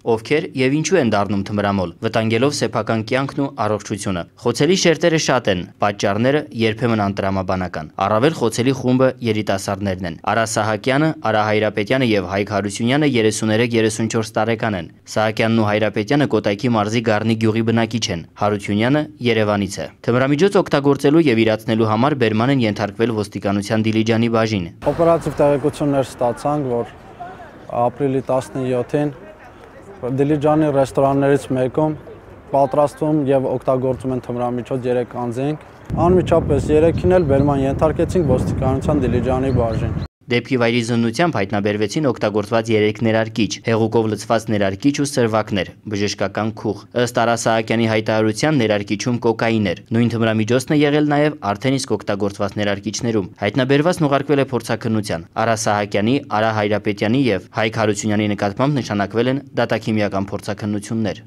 Ովքեր եւ ինչու են դառնում թմրամոլ, վտանգելով սեփական կյանքն ու առողջությունը։ Խոցելի շերտերը շատ են, պատճառները երբեմն անտրամաբանական։ Առավել խոցելի խումբը երիտասարդներն են։ Արա Սահակյանը, Արա Հայրապետյանը եւ Հայկ Հարությունյանը 33-34 տարեկան են։ Սահակյանն ու Հայրապետյանը Կոտայքի մարզի Գառնի գյուղի բնակիչ են։ Հարությունյանը Երևանից է։ Թմրամիջոց օգտագործելու եւ իրացնելու համար բերման են ենթարկվել ոստիկանության Դիլիջանի բաժին։ Օպերատիվ տեղեկություններ ստացանք, որ ապրիլի 17-ին Դիլիջանի ռեստորաններից մեկում պատրաստում եւ օգտագործում են թմրամիջոց 3 անձինք։ Անմիջապես 3-ին էլ բերման ենթարկեցինք ոստիկանության Դիլիջանի բաժին։ Դեպքի վայրի զննությամբ հայտնաբերվեցին օգտագործված 3 ներարկիչ, հեղուկով լցված ներարկիչ ու սրվակներ, բժշկական քուղ։ Ըստ Արա Սահակյանի հայտարարության ներարկիչում կոկաին էր։ Նույն թմրամիջոցն է եղել նաև արդեն իսկ օգտագործված ներարկիչներում։ Հայտնաբերվածն ուղարկվել է փորձաքննության։ Արա Սահակյանի, Արա Հայրապետյանի եւ Հայկ Հարությունյանի նկատմամբ նշանակվել են դատաքիմիական փորձաքննություններ։